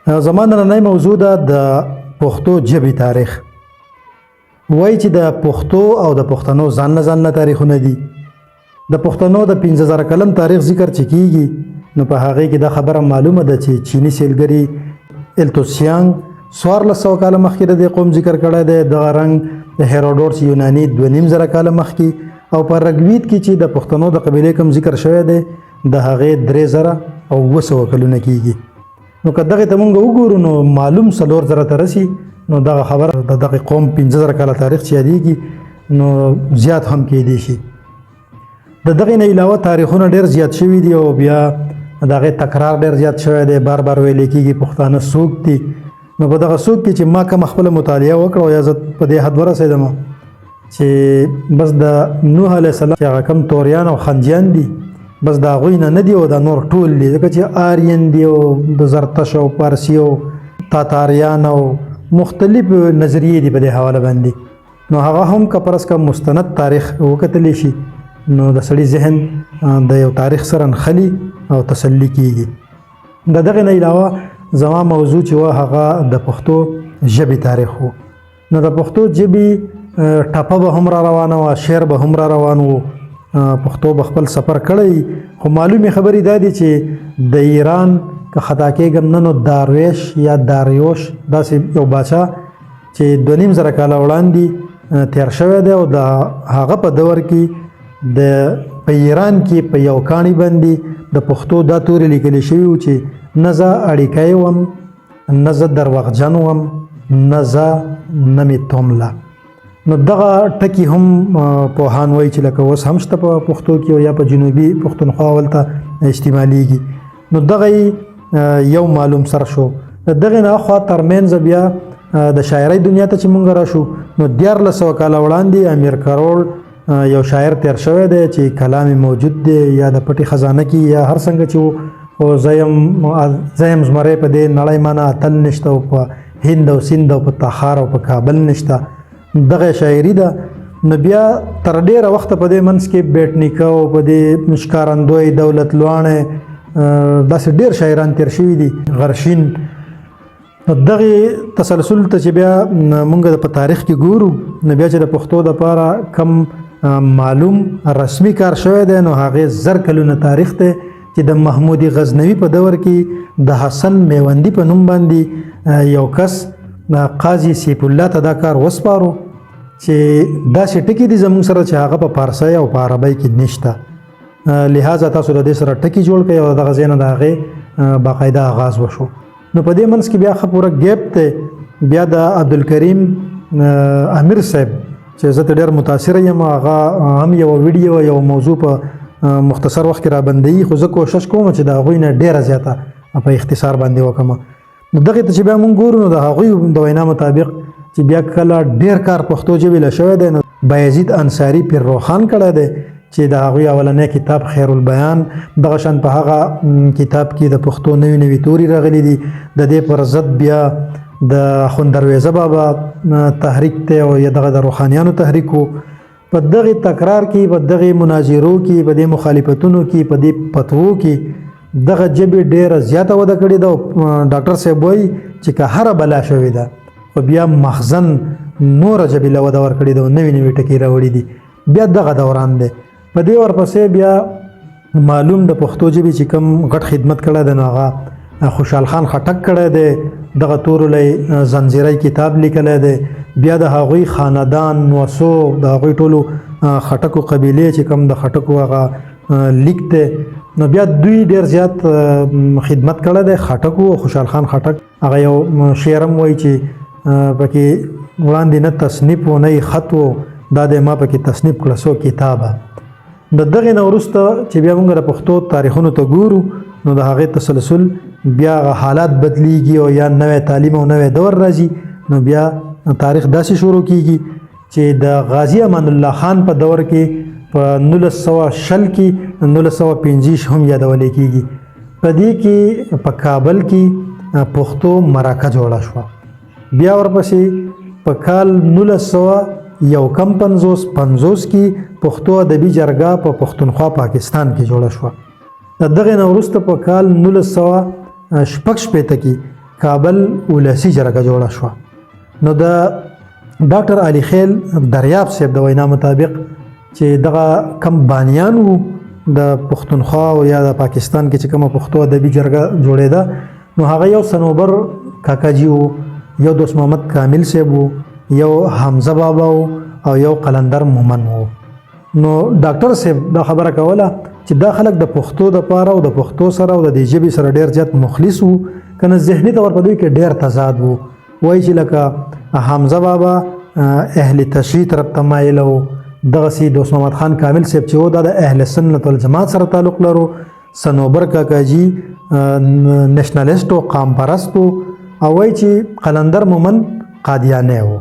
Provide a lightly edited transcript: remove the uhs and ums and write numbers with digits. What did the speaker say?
زما نننۍ موضوع ده د پښتو ژبې تاریخ. وایي چې د پښتو او د پښتنو ځان نه تاریخونه دي. د پښتنو د 15000 کلن تاریخ ذکر چې کیږي نو په هغې کې دا خبره معلومه ده چې چینی سیلګري التوسیانګ 1400 کاله مخکې د دې قوم ذکر کړی دی. دغه رنګ د هیروډوټس یوناني 2500 کاله مخکې او په رګوید کې چې د پښتنو د قبیلې کوم ذکر شوی دی د هغې 3000 کلونه کیږي. نو که دغې ته مونږ وګورو نو معلوم 4000 ته رسي. نو دغه خبره د دغه قوم 15000 کاله تاریخ چې یادېږي نو زیات هم کیدی شي. د دغې نه علاوه تاریخونه ډېر زیات شوي دي او بیا د هغې تکرار ډېر زیات شوی دی. بار بار ویلی کېږي پښتانه څوک دي. نو په دغه څوک کې چې ما کومه خپله مطالعه وکړه او یا زه په دې حد ورسېدم چې بس د نوح علیه السلام چې هغه کوم توریان او خنجیان دي بس د هغوی نه دي او دا نور ټول دي، ځکه چې آرین دي او د زرتش او پارسي او تاتاریان او مختلف نظریې دي په دې حواله باندې. نو هغه هم که پرس که مستند تاریخ وکتلی شي نو د سړي ذهن د یو تاریخ سره نښلي او تسلي کیږي. د دغې نه علاوه زما موضوع چې وه هغه د پښتو ژبې تاریخ و. نو د پښتو ژبې ټپه به هم را روانه وه، شعر به هم را روان و، پښتو به خپل سفر کړی. خو معلومې خبرې دا دي چې د ایران که خطا کېږم نه نو دارویش یا داریوش داسې یو باچا چې 2500 کاله وړاندې تیر شوی دی او د هغه په دور کې په ایران کې په یو کاڼي باندې د پښتو دا تورې لیکلی شوي وو چې نه زه اړیکی وم، نه زه دروغجن وم، نه زه نه مې تومله. نو دغه ټکي هم پوهان وایي چې لکه اوس هم شته په پښتو کې او یا په جنوبي پښتونخوا ولته استعمالیږي. نو دغه یو معلوم سر شو. دغې نه اخوا ترمنځ بیا د شاعرۍ دنیا ته چې مونږ راشو نو 1400 کاله وړاندې امیر کروړ یو شاعر تیر شوی دی چې کلام موجود دی یا د پټي خزانه کې یا هر څنګه چې و. او زیم زمری په دې نړۍ مانه اتل نشته او په هند او سند او په تخار او په کابل نشته. دغه شاعري ده. نو بیا تر ډیره وخته په دې منځ کې بیټ نیکه او په دې ښکارندوی دولت لواڼې داسې ډیر شاعران تیر شوي دي، غرشین. دغې تسلسل ته چې بیا مونږ په تاریخ کې ګورو نو بیا چې د پښتو دپاره کم معلوم رسمي کار شوی دی نو هغې 1000 کلونه تاریخ دی چې د محمود غزنوي په دور کې د حسن میوندي په نوم باندې یو کس قاضي سیف الله ته دا کار وسپارو چې داسې ټکي دي زموږ سره چې هغه په پارسۍ او په عربۍ کې نشته، لہذا تاسو د دې سره ټکي جوړ کړئ او دغه ځای نه د هغې باقاعده آغاز وشو. نو په دې منځ کې بیا ښه پوره ګیپ دی. بیا د عبدالکریم امیر صاحب چې زه ته ډېر متاثره یم، هغه هم یوه ویډیو یو موضوع په مختصر وخت کې رابندوي، خو زه کوشش کوم چې د هغوی نه ډېره زیاته په اختصار باندې وکړم. نو دغې ته چې بیا مونږ ګورو نو د هغوی د وینا مطابق چې بیا کله ډېر کار پښتو ژبې له شوی دی نو بایزید انصاري پیر روخان کړی دی چې د هغوی اولنی کتاب خیر البیان دغه شان په هغه کتاب کې د پښتو نوي توري راغلي دي. د دې پر ضد بیا د اخوند درویزه بابا تحریک دی او یا دغه د روحانیانو تحریک و. په دغې تکرار کې، په دغې مناظرو کې، په دې مخالفتونو کې، په دې فتوو کې دغه ژبې ډېره زیاته وده کړې ده. او ډاکټر صاحب وایي چې که هره بلا شوې ده خو بیا مخزن نوره ژبې له وده ورکړې ده او نوي ټکي راوړي دي. بیا دغه دوران دی. په دې ورپسې بیا معلوم د پښتو ژبې چې کوم غټ خدمت کړی دی نو هغه خوشحال خان خټک کړی دی. دغه تورلی زنځیری کتاب لیکلی دی. بیا د هغوی خاندان نوسو د هغوی ټولو خټکو قبیلې چې کوم د خټکو هغه لیک دی نو بیا دوی ډېر زیات خدمت کړی دی خټکو. خوشحال خان خټک هغه یو شعر هم وایي چې پکې وړاندې نه تصنیف و نه خط و، دا دی ما پکې تصنیف کړه سو کتابه. د دغې نه وروسته چې بیا موږ د پښتو تاریخونو ته ګورو نو د هغې تسلسل بیا حالات بدلیږي او یا نوی تعلیم او نوی دور راځي نو بیا تاریخ داسې شروع کیږي چې د غازی امان الله خان په دور کې په 1960 کې 1950 هم یادولی کیږي. په دې کې په کابل کې پښتو مرکه جوړه شوه. بیا ورپسې په کال 1950 کې پښتو ادبي جرګه په پښتونخوا پاکستان کې جوړه شوه. د دغې نه وروسته په کال 1960 کې کابل ولسی جرګه جوړه شوه. نو د ډاکټر علي خیل دریاب صاحب د وینا مطابق چې دغه کم بانیان وو د پښتونخوا او یا د پاکستان کې چې کومه پښتو ادبي جرګه جوړېده، نو هغه یو صنوبر کاکاجي وو، یو دوست محمد کامل صاحب وو، یو حمزه بابا وو او یو قلندر مومن وو. نو ډاکټر صاحب دا خبره کوله چې دا خلک د پښتو د پاره او د پښتو سره او د دې ژبې سره ډېر زیات مخلص وو، کنه ذهني طور په دوی کې ډېر تضاد وو. وایي چې لکه حمزه بابا اهل تشیع طرف ته مایل وو، دغسې دوست محمد خان کامل صاحب چې و دا د اهل سنت والجماعت سره تعلق لرو، صنوبر کاکاجي نشنلیست او قام پرست و، او وایي چې قلندر مومن قادیانی و.